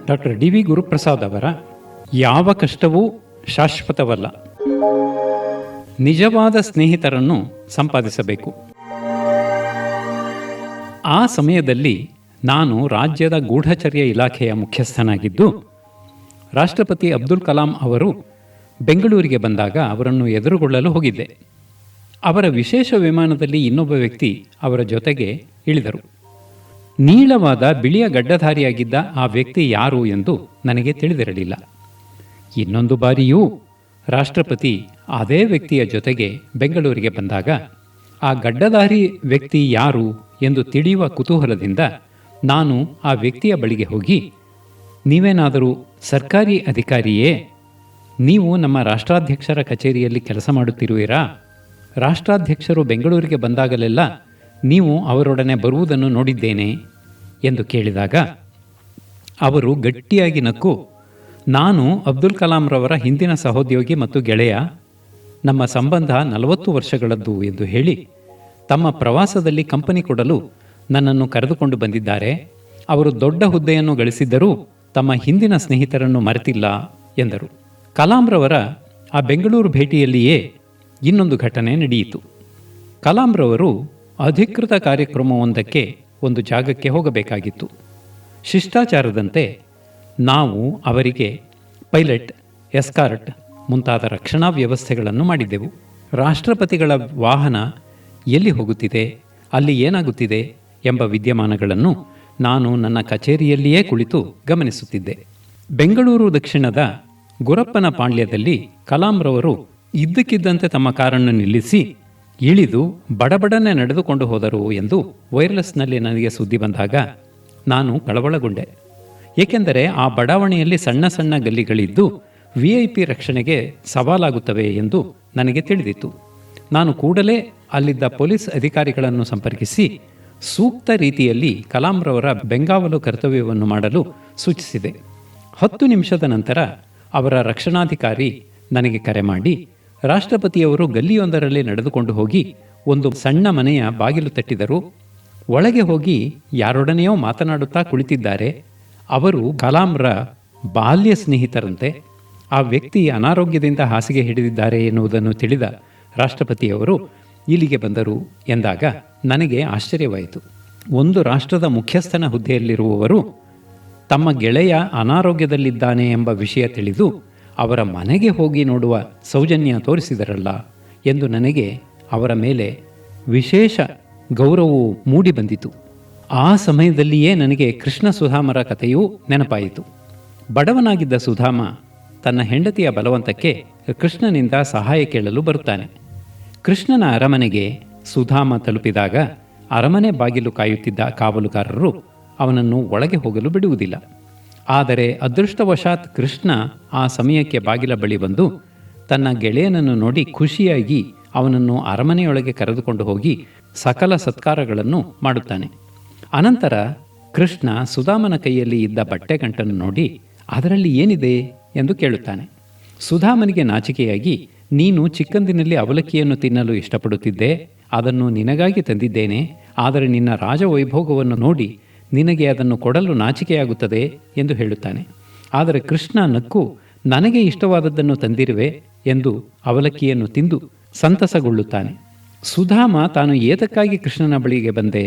Doctor DV. Guruprasad ಅವರ ಯಾವ ಕಷ್ಟವೂ ಶಾಶ್ವತವಲ್ಲ, ನಿಜವಾದ ಸ್ನೇಹಿತರನ್ನು ಸಂಪಾದಿಸಬೇಕು. ಆ ಸಮಯದಲ್ಲಿ ನಾನು ರಾಜ್ಯದ ಗೂಢಚರ್ಯ ಇಲಾಖೆಯ ಮುಖ್ಯಸ್ಥನಾಗಿದ್ದು, ರಾಷ್ಟ್ರಪತಿ ಅಬ್ದುಲ್ ಕಲಾಂ ಅವರು ಬೆಂಗಳೂರಿಗೆ ಬಂದಾಗ ಅವರನ್ನು ಎದುರುಗೊಳ್ಳಲು ಹೋಗಿದ್ದೆ. ಅವರ ವಿಶೇಷ ವಿಮಾನದಲ್ಲಿ ಇನ್ನೊಬ್ಬ ವ್ಯಕ್ತಿ ಅವರ ಜೊತೆಗೆ ಇಳಿದರು. ನೀಳವಾದ ಬಿಳಿಯ ಗಡ್ಡಧಾರಿಯಾಗಿದ್ದ ಆ ವ್ಯಕ್ತಿ ಯಾರು ಎಂದು ನನಗೆ ತಿಳಿದಿರಲಿಲ್ಲ. ಇನ್ನೊಂದು ಬಾರಿಯೂ ರಾಷ್ಟ್ರಪತಿ ಅದೇ ವ್ಯಕ್ತಿಯ ಜೊತೆಗೆ ಬೆಂಗಳೂರಿಗೆ ಬಂದಾಗ ಆ ಗಡ್ಡಧಾರಿ ವ್ಯಕ್ತಿ ಯಾರು ಎಂದು ತಿಳಿಯುವ ಕುತೂಹಲದಿಂದ ನಾನು ಆ ವ್ಯಕ್ತಿಯ ಬಳಿಗೆ ಹೋಗಿ, ನೀವೇನಾದರೂ ಸರ್ಕಾರಿ ಅಧಿಕಾರಿಯೇ? ನೀವು ನಮ್ಮ ರಾಷ್ಟ್ರಾಧ್ಯಕ್ಷರ ಕಚೇರಿಯಲ್ಲಿ ಕೆಲಸ ಮಾಡುತ್ತಿರುವಿರಾ? ರಾಷ್ಟ್ರಾಧ್ಯಕ್ಷರು ಬೆಂಗಳೂರಿಗೆ ಬಂದಾಗಲೆಲ್ಲ ನೀವು ಅವರೊಡನೆ ಬರುವುದನ್ನು ನೋಡಿದ್ದೇನೆ ಎಂದು ಕೇಳಿದಾಗ ಅವರು ಗಟ್ಟಿಯಾಗಿ ನಕ್ಕು, ನಾನು ಅಬ್ದುಲ್ ಕಲಾಂರವರ ಹಿಂದಿನ ಸಹೋದ್ಯೋಗಿ ಮತ್ತು ಗೆಳೆಯ, ನಮ್ಮ ಸಂಬಂಧ 40 ವರ್ಷಗಳದ್ದು ಎಂದು ಹೇಳಿ ತಮ್ಮ ಪ್ರವಾಸದಲ್ಲಿ ಕಂಪನಿ ಕೊಡಲು ನನ್ನನ್ನು ಕರೆದುಕೊಂಡು ಬಂದಿದ್ದಾರೆ. ಅವರು ದೊಡ್ಡ ಹುದ್ದೆಯನ್ನು ಗಳಿಸಿದ್ದರೂ ತಮ್ಮ ಹಿಂದಿನ ಸ್ನೇಹಿತರನ್ನು ಮರೆತಿಲ್ಲ ಎಂದರು. ಕಲಾಂರವರ ಆ ಬೆಂಗಳೂರು ಭೇಟಿಯಲ್ಲಿಯೇ ಇನ್ನೊಂದು ಘಟನೆ ನಡೆಯಿತು. ಕಲಾಂರವರು ಅಧಿಕೃತ ಕಾರ್ಯಕ್ರಮವೊಂದಕ್ಕೆ ಒಂದು ಜಾಗಕ್ಕೆ ಹೋಗಬೇಕಾಗಿತ್ತು. ಶಿಷ್ಟಾಚಾರದಂತೆ ನಾವು ಅವರಿಗೆ ಪೈಲಟ್, ಎಸ್ಕಾರ್ಟ್ ಮುಂತಾದ ರಕ್ಷಣಾ ವ್ಯವಸ್ಥೆಗಳನ್ನು ಮಾಡಿದ್ದೆವು. ರಾಷ್ಟ್ರಪತಿಗಳ ವಾಹನ ಎಲ್ಲಿ ಹೋಗುತ್ತಿದೆ, ಅಲ್ಲಿ ಏನಾಗುತ್ತಿದೆ ಎಂಬ ವಿದ್ಯಮಾನಗಳನ್ನು ನಾನು ನನ್ನ ಕಚೇರಿಯಲ್ಲಿಯೇ ಕುಳಿತು ಗಮನಿಸುತ್ತಿದ್ದೆ. ಬೆಂಗಳೂರು ದಕ್ಷಿಣದ ಗುರಪ್ಪನ ಪಾಳ್ಯದಲ್ಲಿ ಕಲಾಂರವರು ಇದ್ದಕ್ಕಿದ್ದಂತೆ ತಮ್ಮ ಕಾರನ್ನು ನಿಲ್ಲಿಸಿ ಇಳಿದು ಬಡಬಡನೆ ನಡೆದುಕೊಂಡು ಹೋದರು ಎಂದು ವೈರ್ಲೆಸ್ನಲ್ಲಿ ನನಗೆ ಸುದ್ದಿ ಬಂದಾಗ ನಾನು ಕಳವಳಗೊಂಡೆ. ಏಕೆಂದರೆ ಆ ಬಡಾವಣೆಯಲ್ಲಿ ಸಣ್ಣ ಸಣ್ಣ ಗಲ್ಲಿಗಳಿದ್ದು VIP ರಕ್ಷಣೆಗೆ ಸವಾಲಾಗುತ್ತವೆ ಎಂದು ನನಗೆ ತಿಳಿದಿತ್ತು. ನಾನು ಕೂಡಲೇ ಅಲ್ಲಿದ್ದ ಪೊಲೀಸ್ ಅಧಿಕಾರಿಗಳನ್ನು ಸಂಪರ್ಕಿಸಿ ಸೂಕ್ತ ರೀತಿಯಲ್ಲಿ ಕಲಾಂರವರ ಬೆಂಗಾವಲು ಕರ್ತವ್ಯವನ್ನು ಮಾಡಲು ಸೂಚಿಸಿದೆ. 10 ನಿಮಿಷದ ನಂತರ ಅವರ ರಕ್ಷಣಾಧಿಕಾರಿ ನನಗೆ ಕರೆ ಮಾಡಿ, ರಾಷ್ಟ್ರಪತಿಯವರು ಗಲ್ಲಿಯೊಂದರಲ್ಲಿ ನಡೆದುಕೊಂಡು ಹೋಗಿ ಒಂದು ಸಣ್ಣ ಮನೆಯ ಬಾಗಿಲು ತಟ್ಟಿದರು. ಒಳಗೆ ಹೋಗಿ ಯಾರೊಡನೆಯೋ ಮಾತನಾಡುತ್ತಾ ಕುಳಿತಿದ್ದಾರೆ. ಅವರು ಕಲಾಂರ ಬಾಲ್ಯ ಸ್ನೇಹಿತರಂತೆ. ಆ ವ್ಯಕ್ತಿ ಅನಾರೋಗ್ಯದಿಂದ ಹಾಸಿಗೆ ಹಿಡಿದಿದ್ದಾರೆ ಎನ್ನುವುದನ್ನು ತಿಳಿದ ರಾಷ್ಟ್ರಪತಿಯವರು ಇಲ್ಲಿಗೆ ಬಂದರು ಎಂದಾಗ ನನಗೆ ಆಶ್ಚರ್ಯವಾಯಿತು. ಒಂದು ರಾಷ್ಟ್ರದ ಮುಖ್ಯಸ್ಥನ ಹುದ್ದೆಯಲ್ಲಿರುವವರು ತಮ್ಮ ಗೆಳೆಯ ಅನಾರೋಗ್ಯದಲ್ಲಿದ್ದಾನೆ ಎಂಬ ವಿಷಯ ತಿಳಿದು ಅವರ ಮನೆಗೆ ಹೋಗಿ ನೋಡುವ ಸೌಜನ್ಯ ತೋರಿಸಿದರಲ್ಲ ಎಂದು ನನಗೆ ಅವರ ಮೇಲೆ ವಿಶೇಷ ಗೌರವವು ಮೂಡಿ ಬಂದಿತು. ಆ ಸಮಯದಲ್ಲಿಯೇ ನನಗೆ ಕೃಷ್ಣ ಸುಧಾಮರ ಕಥೆಯೂ ನೆನಪಾಯಿತು. ಬಡವನಾಗಿದ್ದ ಸುಧಾಮ ತನ್ನ ಹೆಂಡತಿಯ ಬಲವಂತಕ್ಕೆ ಕೃಷ್ಣನಿಂದ ಸಹಾಯ ಕೇಳಲು ಬರುತ್ತಾನೆ. ಕೃಷ್ಣನ ಅರಮನೆಗೆ ಸುಧಾಮ ತಲುಪಿದಾಗ ಅರಮನೆ ಬಾಗಿಲು ಕಾಯುತ್ತಿದ್ದ ಕಾವಲುಗಾರರು ಅವನನ್ನು ಒಳಗೆ ಹೋಗಲು ಬಿಡುವುದಿಲ್ಲ. ಆದರೆ ಅದೃಷ್ಟವಶಾತ್ ಕೃಷ್ಣ ಆ ಸಮಯಕ್ಕೆ ಬಾಗಿಲ ಬಳಿ ಬಂದು ತನ್ನ ಗೆಳೆಯನನ್ನು ನೋಡಿ ಖುಷಿಯಾಗಿ ಅವನನ್ನು ಅರಮನೆಯೊಳಗೆ ಕರೆದುಕೊಂಡು ಹೋಗಿ ಸಕಲ ಸತ್ಕಾರಗಳನ್ನು ಮಾಡುತ್ತಾನೆ. ಅನಂತರ ಕೃಷ್ಣ ಸುಧಾಮನ ಕೈಯಲ್ಲಿ ಇದ್ದ ಬಟ್ಟೆಗಂಟನ್ನು ನೋಡಿ ಅದರಲ್ಲಿ ಏನಿದೆ ಎಂದು ಕೇಳುತ್ತಾನೆ. ಸುಧಾಮನಿಗೆ ನಾಚಿಕೆಯಾಗಿ, ನೀನು ಚಿಕ್ಕಂದಿನಲ್ಲಿ ಅವಲಕ್ಕಿಯನ್ನು ತಿನ್ನಲು ಇಷ್ಟಪಡುತ್ತಿದ್ದೆ, ಅದನ್ನು ನಿನಗಾಗಿ ತಂದಿದ್ದೇನೆ, ಆದರೆ ನಿನ್ನ ರಾಜವೈಭೋಗವನ್ನು ನೋಡಿ ನಿನಗೆ ಅದನ್ನು ಕೊಡಲು ನಾಚಿಕೆಯಾಗುತ್ತದೆ ಎಂದು ಹೇಳುತ್ತಾನೆ. ಆದರೆ ಕೃಷ್ಣ ನಕ್ಕು, ನನಗೆ ಇಷ್ಟವಾದದ್ದನ್ನು ತಂದಿರುವೆ ಎಂದು ಅವಲಕ್ಕಿಯನ್ನು ತಿಂದು ಸಂತಸಗೊಳ್ಳುತ್ತಾನೆ. ಸುಧಾಮ ತಾನು ಏತಕ್ಕಾಗಿ ಕೃಷ್ಣನ ಬಳಿಗೆ ಬಂದೆ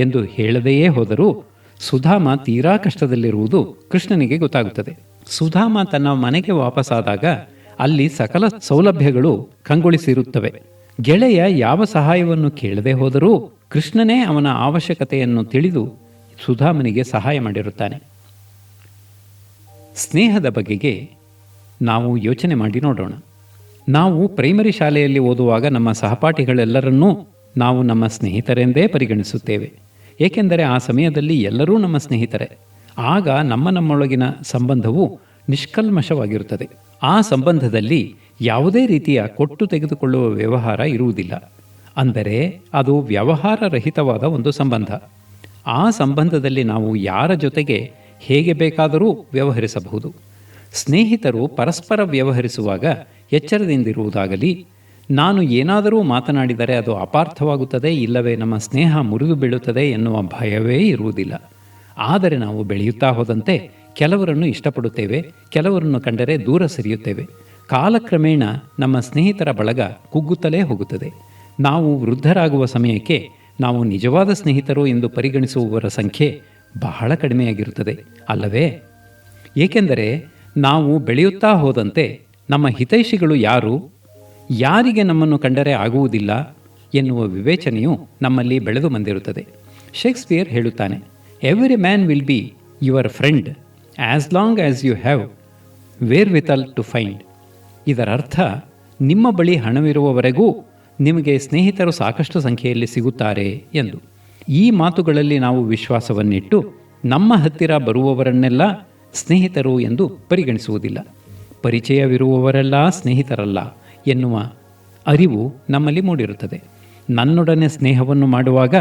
ಎಂದು ಹೇಳದೆಯೇ ಹೋದರೂ ಸುಧಾಮ ತೀರಾ ಕಷ್ಟದಲ್ಲಿರುವುದು ಕೃಷ್ಣನಿಗೆ ಗೊತ್ತಾಗುತ್ತದೆ. ಸುಧಾಮ ತನ್ನ ಮನೆಗೆ ವಾಪಸ್ಸಾದಾಗ ಅಲ್ಲಿ ಸಕಲ ಸೌಲಭ್ಯಗಳು ಕಂಗೊಳಿಸಿರುತ್ತವೆ. ಗೆಳೆಯ ಯಾವ ಸಹಾಯವನ್ನು ಕೇಳದೆ ಹೋದರೂ ಕೃಷ್ಣನೇ ಅವನ ಅವಶ್ಯಕತೆಯನ್ನು ತಿಳಿದು ಸುಧಾಮನಿಗೆ ಸಹಾಯ ಮಾಡಿರುತ್ತಾನೆ. ಸ್ನೇಹದ ಬಗೆಗೆ ನಾವು ಯೋಚನೆ ಮಾಡಿ ನೋಡೋಣ. ನಾವು ಪ್ರೈಮರಿ ಶಾಲೆಯಲ್ಲಿ ಓದುವಾಗ ನಮ್ಮ ಸಹಪಾಠಿಗಳೆಲ್ಲರನ್ನೂ ನಾವು ನಮ್ಮ ಸ್ನೇಹಿತರೆಂದೇ ಪರಿಗಣಿಸುತ್ತೇವೆ. ಏಕೆಂದರೆ ಆ ಸಮಯದಲ್ಲಿ ಎಲ್ಲರೂ ನಮ್ಮ ಸ್ನೇಹಿತರೆ. ಆಗ ನಮ್ಮೊಳಗಿನ ಸಂಬಂಧವು ನಿಷ್ಕಲ್ಮಶವಾಗಿರುತ್ತದೆ. ಆ ಸಂಬಂಧದಲ್ಲಿ ಯಾವುದೇ ರೀತಿಯ ಕೊಟ್ಟು ತೆಗೆದುಕೊಳ್ಳುವ ವ್ಯವಹಾರ ಇರುವುದಿಲ್ಲ. ಅಂದರೆ ಅದು ವ್ಯವಹಾರ ರಹಿತವಾದ ಒಂದು ಸಂಬಂಧ. ಆ ಸಂಬಂಧದಲ್ಲಿ ನಾವು ಯಾರ ಜೊತೆಗೆ ಹೇಗೆ ಬೇಕಾದರೂ ವ್ಯವಹರಿಸಬಹುದು. ಸ್ನೇಹಿತರು ಪರಸ್ಪರ ವ್ಯವಹರಿಸುವಾಗ ಎಚ್ಚರದಿಂದಿರುವುದಾಗಲಿ, ನಾನು ಏನಾದರೂ ಮಾತನಾಡಿದರೆ ಅದು ಅಪಾರ್ಥವಾಗುತ್ತದೆ, ಇಲ್ಲವೇ ನಮ್ಮ ಸ್ನೇಹ ಮುರಿದು ಬೀಳುತ್ತದೆ ಎನ್ನುವ ಭಯವೇ ಇರುವುದಿಲ್ಲ. ಆದರೆ ನಾವು ಬೆಳೆಯುತ್ತಾ ಹೋದಂತೆ ಕೆಲವರನ್ನು ಇಷ್ಟಪಡುತ್ತೇವೆ, ಕೆಲವರನ್ನು ಕಂಡರೆ ದೂರ ಸರಿಯುತ್ತೇವೆ. ಕಾಲಕ್ರಮೇಣ ನಮ್ಮ ಸ್ನೇಹಿತರ ಬಳಗ ಕುಗ್ಗುತ್ತಲೇ ಹೋಗುತ್ತದೆ. ನಾವು ವೃದ್ಧರಾಗುವ ಸಮಯಕ್ಕೆ ನಾವು ನಿಜವಾದ ಸ್ನೇಹಿತರು ಎಂದು ಪರಿಗಣಿಸುವವರ ಸಂಖ್ಯೆ ಬಹಳ ಕಡಿಮೆಯಾಗಿರುತ್ತದೆ ಅಲ್ಲವೇ? ಏಕೆಂದರೆ ನಾವು ಬೆಳೆಯುತ್ತಾ ಹೋದಂತೆ ನಮ್ಮ ಹಿತೈಷಿಗಳು ಯಾರು, ಯಾರಿಗೆ ನಮ್ಮನ್ನು ಕಂಡರೆ ಆಗುವುದಿಲ್ಲ ಎನ್ನುವ ವಿವೇಚನೆಯು ನಮ್ಮಲ್ಲಿ ಬೆಳೆದು ಬಂದಿರುತ್ತದೆ. ಶೇಕ್ಸ್ಪಿಯರ್ ಹೇಳುತ್ತಾನೆ, every man will be your friend as long as you have wherewithal to find. ಇದರರ್ಥ ನಿಮ್ಮ ಬಳಿ ಹಣವಿರುವವರೆಗೂ ನಿಮಗೆ ಸ್ನೇಹಿತರು ಸಾಕಷ್ಟು ಸಂಖ್ಯೆಯಲ್ಲಿ ಸಿಗುತ್ತಾರೆ ಎಂದು. ಈ ಮಾತುಗಳಲ್ಲಿ ನಾವು ವಿಶ್ವಾಸವನ್ನಿಟ್ಟು ನಮ್ಮ ಹತ್ತಿರ ಬರುವವರನ್ನೆಲ್ಲ ಸ್ನೇಹಿತರು ಎಂದು ಪರಿಗಣಿಸುವುದಿಲ್ಲ. ಪರಿಚಯವಿರುವವರೆಲ್ಲ ಸ್ನೇಹಿತರಲ್ಲ ಎನ್ನುವ ಅರಿವು ನಮ್ಮಲ್ಲಿ ಮೂಡಿರುತ್ತದೆ. ನನ್ನೊಡನೆ ಸ್ನೇಹವನ್ನು ಮಾಡುವಾಗ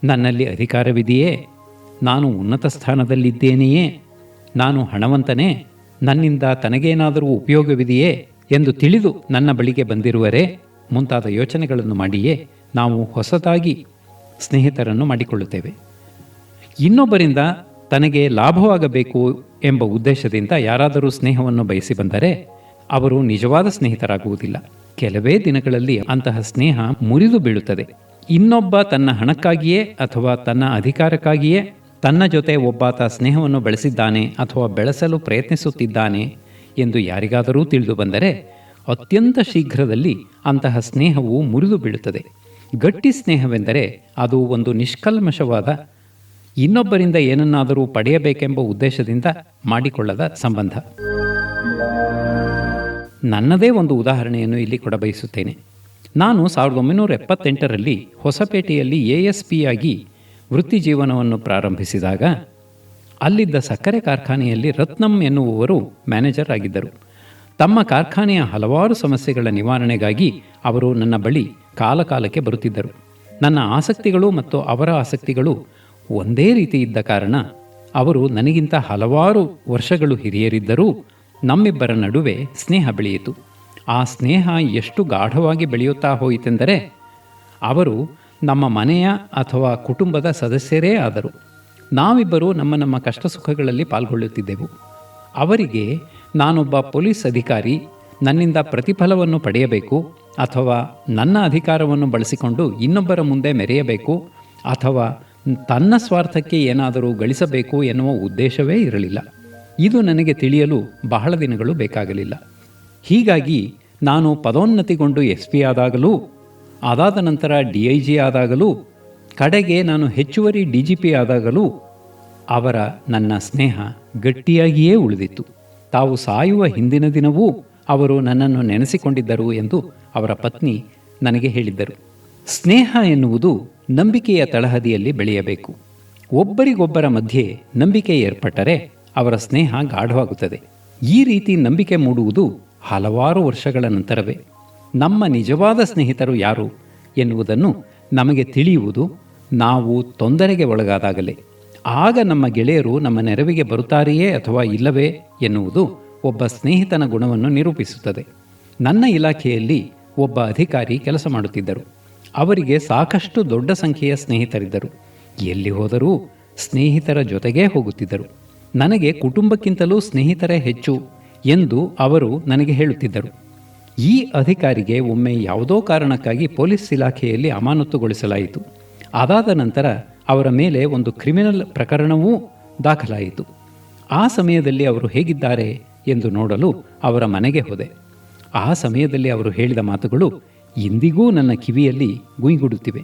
ನನ್ನಲ್ಲಿ ಅಧಿಕಾರವಿದೆಯೇ, ನಾನು ಉನ್ನತ ಸ್ಥಾನದಲ್ಲಿದ್ದೇನೆಯೇ, ನಾನು ಹಣವಂತನೇ, ನನ್ನಿಂದ ತನಗೇನಾದರೂ ಉಪಯೋಗವಿದೆಯೇ ಎಂದು ತಿಳಿದು ನನ್ನ ಬಳಿಗೆ ಬಂದಿರುವರೇ ಮುಂತಾದ ಯೋಚನೆಗಳನ್ನು ಮಾಡಿಯೇ ನಾವು ಹೊಸದಾಗಿ ಸ್ನೇಹಿತರನ್ನು ಮಾಡಿಕೊಳ್ಳುತ್ತೇವೆ. ಇನ್ನೊಬ್ಬರಿಂದ ತನಗೆ ಲಾಭವಾಗಬೇಕು ಎಂಬ ಉದ್ದೇಶದಿಂದ ಯಾರಾದರೂ ಸ್ನೇಹವನ್ನು ಬಯಸಿ ಬಂದರೆ ಅವರು ನಿಜವಾದ ಸ್ನೇಹಿತರಾಗುವುದಿಲ್ಲ. ಕೆಲವೇ ದಿನಗಳಲ್ಲಿ ಅಂತಹ ಸ್ನೇಹ ಮುರಿದು ಬೀಳುತ್ತದೆ. ಇನ್ನೊಬ್ಬ ತನ್ನ ಹಣಕ್ಕಾಗಿಯೇ ಅಥವಾ ತನ್ನ ಅಧಿಕಾರಕ್ಕಾಗಿಯೇ ತನ್ನ ಜೊತೆ ಒಬ್ಬಾತ ಸ್ನೇಹವನ್ನು ಬೆಳೆಸಿದ್ದಾನೆ ಅಥವಾ ಬೆಳೆಸಲು ಪ್ರಯತ್ನಿಸುತ್ತಿದ್ದಾನೆ ಎಂದು ಯಾರಿಗಾದರೂ ತಿಳಿದು ಬಂದರೆ ಅತ್ಯಂತ ಶೀಘ್ರದಲ್ಲಿ ಅಂತಹ ಸ್ನೇಹವು ಮುರಿದು ಬೀಳುತ್ತದೆ. ಗಟ್ಟಿ ಸ್ನೇಹವೆಂದರೆ ಅದು ಒಂದು ನಿಷ್ಕಲ್ಮಶವಾದ, ಇನ್ನೊಬ್ಬರಿಂದ ಏನನ್ನಾದರೂ ಪಡೆಯಬೇಕೆಂಬ ಉದ್ದೇಶದಿಂದ ಮಾಡಿಕೊಳ್ಳದ ಸಂಬಂಧ. ನನ್ನದೇ ಒಂದು ಉದಾಹರಣೆಯನ್ನು ಇಲ್ಲಿ ಕೊಡಬಯಸುತ್ತೇನೆ. ನಾನು 1978ರಲ್ಲಿ ಹೊಸಪೇಟೆಯಲ್ಲಿ ASP ಆಗಿ ವೃತ್ತಿ ಜೀವನವನ್ನು ಪ್ರಾರಂಭಿಸಿದಾಗ ಅಲ್ಲಿದ್ದ ಸಕ್ಕರೆ ಕಾರ್ಖಾನೆಯಲ್ಲಿ ರತ್ನಂ ಎನ್ನುವವರು ಮ್ಯಾನೇಜರ್ ಆಗಿದ್ದರು. ತಮ್ಮ ಕಾರ್ಖಾನೆಯ ಹಲವಾರು ಸಮಸ್ಯೆಗಳ ನಿವಾರಣೆಗಾಗಿ ಅವರು ನನ್ನ ಬಳಿ ಕಾಲಕಾಲಕ್ಕೆ ಬರುತ್ತಿದ್ದರು. ನನ್ನ ಆಸಕ್ತಿಗಳು ಮತ್ತು ಅವರ ಆಸಕ್ತಿಗಳು ಒಂದೇ ರೀತಿ ಇದ್ದ ಕಾರಣ ಅವರು ನನಗಿಂತ ಹಲವಾರು ವರ್ಷಗಳು ಹಿರಿಯರಿದ್ದರೂ ನಮ್ಮಿಬ್ಬರ ನಡುವೆ ಸ್ನೇಹ ಬೆಳೆಯಿತು. ಆ ಸ್ನೇಹ ಎಷ್ಟು ಗಾಢವಾಗಿ ಬೆಳೆಯುತ್ತಾ ಹೋಯಿತೆಂದರೆ ಅವರು ನಮ್ಮ ಮನೆಯ ಅಥವಾ ಕುಟುಂಬದ ಸದಸ್ಯರೇ ಆದರು. ನಾವಿಬ್ಬರೂ ನಮ್ಮ ನಮ್ಮ ಕಷ್ಟ ಸುಖಗಳಲ್ಲಿ ಪಾಲ್ಗೊಳ್ಳುತ್ತಿದ್ದೆವು. ಅವರಿಗೆ ನಾನೊಬ್ಬ ಪೊಲೀಸ್ ಅಧಿಕಾರಿ, ನನ್ನಿಂದ ಪ್ರತಿಫಲವನ್ನು ಪಡೆಯಬೇಕು ಅಥವಾ ನನ್ನ ಅಧಿಕಾರವನ್ನು ಬಳಸಿಕೊಂಡು ಇನ್ನೊಬ್ಬರ ಮುಂದೆ ಮೆರೆಯಬೇಕು ಅಥವಾ ತನ್ನ ಸ್ವಾರ್ಥಕ್ಕೆ ಏನಾದರೂ ಗಳಿಸಬೇಕು ಎನ್ನುವ ಉದ್ದೇಶವೇ ಇರಲಿಲ್ಲ. ಇದು ನನಗೆ ತಿಳಿಯಲು ಬಹಳ ದಿನಗಳು ಬೇಕಾಗಲಿಲ್ಲ. ಹೀಗಾಗಿ ನಾನು ಪದೋನ್ನತಿಗೊಂಡು SP ಆದಾಗಲೂ, ಅದಾದ ನಂತರ DIG ಆದಾಗಲೂ, ಕಡೆಗೆ ನಾನು ಹೆಚ್ಚುವರಿ DGP ಆದಾಗಲೂ ಅವರ ನನ್ನ ಸ್ನೇಹ ಗಟ್ಟಿಯಾಗಿಯೇ ಉಳಿದಿತ್ತು. ತಾವು ಸಾಯುವ ಹಿಂದಿನ ದಿನವೂ ಅವರು ನನ್ನನ್ನು ನೆನೆಸಿಕೊಂಡಿದ್ದರು ಎಂದು ಅವರ ಪತ್ನಿ ನನಗೆ ಹೇಳಿದ್ದರು. ಸ್ನೇಹ ಎನ್ನುವುದು ನಂಬಿಕೆಯ ತಳಹದಿಯಲ್ಲಿ ಬೆಳೆಯಬೇಕು. ಒಬ್ಬರಿಗೊಬ್ಬರ ಮಧ್ಯೆ ನಂಬಿಕೆ ಏರ್ಪಟ್ಟರೆ ಅವರ ಸ್ನೇಹ ಗಾಢವಾಗುತ್ತದೆ. ಈ ರೀತಿ ನಂಬಿಕೆ ಮೂಡುವುದು ಹಲವಾರು ವರ್ಷಗಳ ನಂತರವೇ. ನಮ್ಮ ನಿಜವಾದ ಸ್ನೇಹಿತರು ಯಾರು ಎನ್ನುವುದನ್ನು ನಮಗೆ ತಿಳಿಯುವುದು ನಾವು ತೊಂದರೆಗೆ ಒಳಗಾದಾಗಲೇ. ಆಗ ನಮ್ಮ ಗೆಳೆಯರು ನಮ್ಮ ನೆರವಿಗೆ ಬರುತ್ತಾರೆಯೇ ಅಥವಾ ಇಲ್ಲವೇ ಎನ್ನುವುದು ಒಬ್ಬ ಸ್ನೇಹಿತನ ಗುಣವನ್ನು ನಿರೂಪಿಸುತ್ತದೆ. ನನ್ನ ಇಲಾಖೆಯಲ್ಲಿ ಒಬ್ಬ ಅಧಿಕಾರಿ ಕೆಲಸ ಮಾಡುತ್ತಿದ್ದರು. ಅವರಿಗೆ ಸಾಕಷ್ಟು ದೊಡ್ಡ ಸಂಖ್ಯೆಯ ಸ್ನೇಹಿತರಿದ್ದರು. ಎಲ್ಲಿ ಹೋದರೂ ಸ್ನೇಹಿತರ ಜೊತೆಗೇ ಹೋಗುತ್ತಿದ್ದರು. ನನಗೆ ಕುಟುಂಬಕ್ಕಿಂತಲೂ ಸ್ನೇಹಿತರೇ ಹೆಚ್ಚು ಎಂದು ಅವರು ನನಗೆ ಹೇಳುತ್ತಿದ್ದರು. ಈ ಅಧಿಕಾರಿಗೆ ಒಮ್ಮೆ ಯಾವುದೋ ಕಾರಣಕ್ಕಾಗಿ ಪೊಲೀಸ್ ಇಲಾಖೆಯಲ್ಲಿ ಅಮಾನತುಗೊಳಿಸಲಾಯಿತು. ಅದಾದ ನಂತರ ಅವರ ಮೇಲೆ ಒಂದು ಕ್ರಿಮಿನಲ್ ಪ್ರಕರಣವೂ ದಾಖಲಾಯಿತು. ಆ ಸಮಯದಲ್ಲಿ ಅವರು ಹೇಗಿದ್ದಾರೆ ಎಂದು ನೋಡಲು ಅವರ ಮನೆಗೆ ಹೋದೆ. ಆ ಸಮಯದಲ್ಲಿ ಅವರು ಹೇಳಿದ ಮಾತುಗಳು ಇಂದಿಗೂ ನನ್ನ ಕಿವಿಯಲ್ಲಿ ಗುಯ್ಗುಡುತ್ತಿವೆ.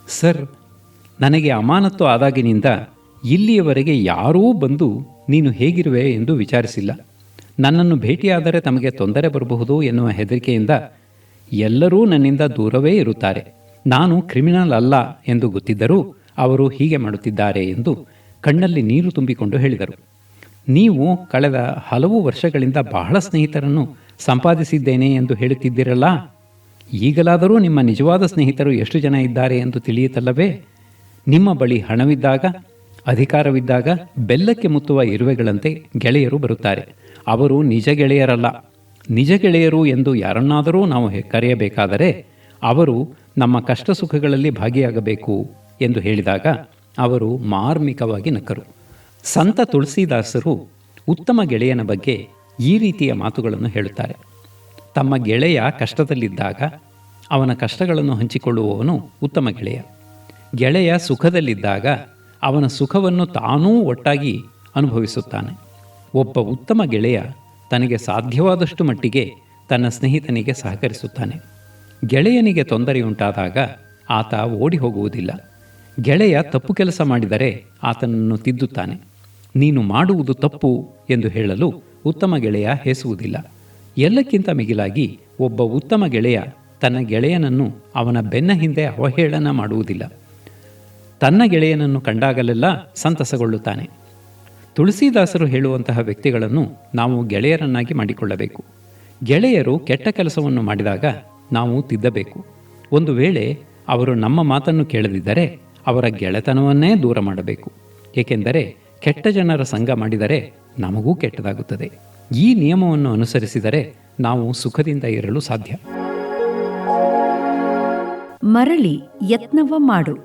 ಸರ್, ನನಗೆ ಅಮಾನತ್ತು ಆದಾಗಿನಿಂದ ಇಲ್ಲಿಯವರೆಗೆ ಯಾರೂ ಬಂದು ನೀನು ಹೇಗಿರುವೆ ಎಂದು ವಿಚಾರಿಸಿಲ್ಲ. ನನ್ನನ್ನು ಭೇಟಿಯಾದರೆ ತಮಗೆ ತೊಂದರೆ ಬರಬಹುದು ಎನ್ನುವ ಹೆದರಿಕೆಯಿಂದ ಎಲ್ಲರೂ ನನ್ನಿಂದ ದೂರವೇ ಇರುತ್ತಾರೆ. ನಾನು ಕ್ರಿಮಿನಲ್ ಅಲ್ಲ ಎಂದು ಗೊತ್ತಿದ್ದರೂ ಅವರು ಹೀಗೆ ಮಾಡುತ್ತಿದ್ದಾರೆ ಎಂದು ಕಣ್ಣಲ್ಲಿ ನೀರು ತುಂಬಿಕೊಂಡು ಹೇಳಿದರು. ನೀವು ಕಳೆದ ಹಲವು ವರ್ಷಗಳಿಂದ ಬಹಳ ಸ್ನೇಹಿತರನ್ನು ಸಂಪಾದಿಸಿದ್ದೇನೆ ಎಂದು ಹೇಳುತ್ತಿದ್ದಿರಲ್ಲ. ಈಗಲಾದರೂ ನಿಮ್ಮ ನಿಜವಾದ ಸ್ನೇಹಿತರು ಎಷ್ಟು ಜನ ಇದ್ದಾರೆ ಎಂದು ತಿಳಿಯುತ್ತಲ್ಲವೇ? ನಿಮ್ಮ ಬಳಿ ಹಣವಿದ್ದಾಗ, ಅಧಿಕಾರವಿದ್ದಾಗ ಬೆಲ್ಲಕ್ಕೆ ಮುತ್ತುವ ಇರುವೆಗಳಂತೆ ಗೆಳೆಯರು ಬರುತ್ತಾರೆ. ಅವರು ನಿಜ ಗೆಳೆಯರಲ್ಲ, ನಿಜ ಗೆಳೆಯರು ಎಂದು ಯಾರನ್ನಾದರೂ ನಾವು ಕರೆಯಬೇಕಾದರೆ ಅವರು ನಮ್ಮ ಕಷ್ಟ ಸುಖಗಳಲ್ಲಿ ಭಾಗಿಯಾಗಬೇಕು ಎಂದು ಹೇಳಿದಾಗ ಅವರು ಮಾರ್ಮಿಕವಾಗಿ ನಕ್ಕರು. ಸಂತ ತುಳಸಿದಾಸರು ಉತ್ತಮ ಗೆಳೆಯನ ಬಗ್ಗೆ ಈ ರೀತಿಯ ಮಾತುಗಳನ್ನು ಹೇಳುತ್ತಾರೆ. ತಮ್ಮ ಗೆಳೆಯ ಕಷ್ಟದಲ್ಲಿದ್ದಾಗ ಅವನ ಕಷ್ಟಗಳನ್ನು ಹಂಚಿಕೊಳ್ಳುವವನು ಉತ್ತಮ ಗೆಳೆಯ. ಗೆಳೆಯ ಸುಖದಲ್ಲಿದ್ದಾಗ ಅವನ ಸುಖವನ್ನು ತಾನೂ ಒಟ್ಟಾಗಿ ಅನುಭವಿಸುತ್ತಾನೆ. ಒಬ್ಬ ಉತ್ತಮ ಗೆಳೆಯ ತನಗೆ ಸಾಧ್ಯವಾದಷ್ಟು ಮಟ್ಟಿಗೆ ತನ್ನ ಸ್ನೇಹಿತನಿಗೆ ಸಹಕರಿಸುತ್ತಾನೆ. ಗೆಳೆಯನಿಗೆ ತೊಂದರೆಯುಂಟಾದಾಗ ಆತ ಓಡಿ ಹೋಗುವುದಿಲ್ಲ. ಗೆಳೆಯ ತಪ್ಪು ಕೆಲಸ ಮಾಡಿದರೆ ಆತನನ್ನು ತಿದ್ದುತ್ತಾನೆ. ನೀನು ಮಾಡುವುದು ತಪ್ಪು ಎಂದು ಹೇಳಲು ಉತ್ತಮ ಗೆಳೆಯ ಹೇಸುವುದಿಲ್ಲ. ಎಲ್ಲಕ್ಕಿಂತ ಮಿಗಿಲಾಗಿ ಒಬ್ಬ ಉತ್ತಮ ಗೆಳೆಯ ತನ್ನ ಗೆಳೆಯನನ್ನು ಅವನ ಬೆನ್ನ ಹಿಂದೆ ಅವಹೇಳನ ಮಾಡುವುದಿಲ್ಲ. ತನ್ನ ಗೆಳೆಯನನ್ನು ಕಂಡಾಗಲೆಲ್ಲ ಸಂತಸಗೊಳ್ಳುತ್ತಾನೆ. ತುಳಸಿದಾಸರು ಹೇಳುವಂತಹ ವ್ಯಕ್ತಿಗಳನ್ನು ನಾವು ಗೆಳೆಯರನ್ನಾಗಿ ಮಾಡಿಕೊಳ್ಳಬೇಕು. ಗೆಳೆಯರು ಕೆಟ್ಟ ಕೆಲಸವನ್ನು ಮಾಡಿದಾಗ ನಾವು ತಿದ್ದಬೇಕು. ಒಂದು ವೇಳೆ ಅವರು ನಮ್ಮ ಮಾತನ್ನು ಕೇಳದಿದ್ದರೆ ಅವರ ಗೆಳೆತನವನ್ನೇ ದೂರ ಮಾಡಬೇಕು. ಏಕೆಂದರೆ ಕೆಟ್ಟ ಜನರ ಸಂಗ ಮಾಡಿದರೆ ನಮಗೂ ಕೆಟ್ಟದಾಗುತ್ತದೆ. ಈ ನಿಯಮವನ್ನು ಅನುಸರಿಸಿದರೆ ನಾವು ಸುಖದಿಂದ ಇರಲು ಸಾಧ್ಯ. ಮರಳಿ ಯತ್ನವ ಮಾಡು.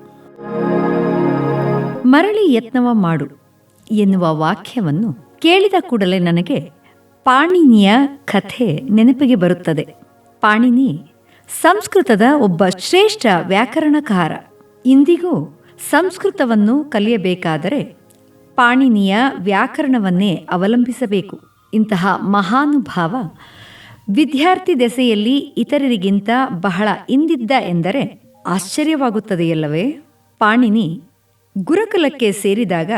ಮರಳಿ ಯತ್ನವ ಮಾಡು ಎನ್ನುವ ವಾಕ್ಯವನ್ನು ಕೇಳಿದ ಕೂಡಲೇ ನನಗೆ ಪಾಣಿನಿಯ ಕಥೆ ನೆನಪಿಗೆ ಬರುತ್ತದೆ. ಪಾಣಿನಿ ಸಂಸ್ಕೃತದ ಒಬ್ಬ ಶ್ರೇಷ್ಠ ವ್ಯಾಕರಣಕಾರ. ಇಂದಿಗೂ ಸಂಸ್ಕೃತವನ್ನು ಕಲಿಯಬೇಕಾದರೆ ಪಾಣಿನಿಯ ವ್ಯಾಕರಣವನ್ನೇ ಅವಲಂಬಿಸಬೇಕು. ಇಂತಹ ಮಹಾನುಭಾವ ವಿದ್ಯಾರ್ಥಿ ದೆಸೆಯಲ್ಲಿ ಇತರರಿಗಿಂತ ಬಹಳ ಹಿಂದಿದ್ದ ಎಂದರೆ ಆಶ್ಚರ್ಯವಾಗುತ್ತದೆಯಲ್ಲವೇ? ಪಾಣಿನಿ ಗುರುಕುಲಕ್ಕೆ ಸೇರಿದಾಗ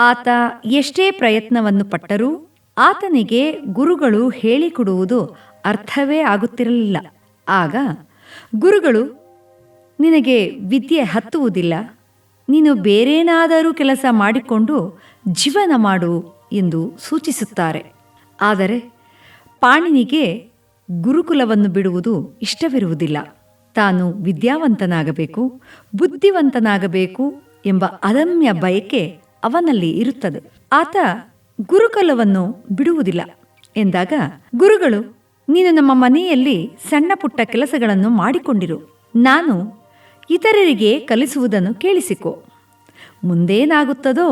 ಆತ ಎಷ್ಟೇ ಪ್ರಯತ್ನವನ್ನು ಪಟ್ಟರೂ ಆತನಿಗೆ ಗುರುಗಳು ಹೇಳಿಕೊಡುವುದು ಅರ್ಥವೇ ಆಗುತ್ತಿರಲಿಲ್ಲ. ಆಗ ಗುರುಗಳು, ನಿನಗೆ ವಿದ್ಯೆ ಹತ್ತುವುದಿಲ್ಲ, ನೀನು ಬೇರೇನಾದರೂ ಕೆಲಸ ಮಾಡಿಕೊಂಡು ಜೀವನ ಮಾಡು ಎಂದು ಸೂಚಿಸುತ್ತಾರೆ. ಆದರೆ ಪಾಣಿನಿಗೆ ಗುರುಕುಲವನ್ನು ಬಿಡುವುದು ಇಷ್ಟವಿರುವುದಿಲ್ಲ. ತಾನು ವಿದ್ಯಾವಂತನಾಗಬೇಕು, ಬುದ್ಧಿವಂತನಾಗಬೇಕು ಎಂಬ ಅದಮ್ಯ ಬಯಕೆ ಅವನಲ್ಲಿ ಇರುತ್ತದೆ. ಆತ ಗುರುಕುಲವನ್ನು ಬಿಡುವುದಿಲ್ಲ ಎಂದಾಗ ಗುರುಗಳು, ನೀನು ನಮ್ಮ ಮನೆಯಲ್ಲಿ ಸಣ್ಣ ಪುಟ್ಟ ಕೆಲಸಗಳನ್ನು ಮಾಡಿಕೊಂಡಿರು, ನಾನು ಇತರರಿಗೆ ಕಲಿಸುವುದನ್ನು ಕೇಳಿಸಿಕೊ, ಮುಂದೇನಾಗುತ್ತದೋ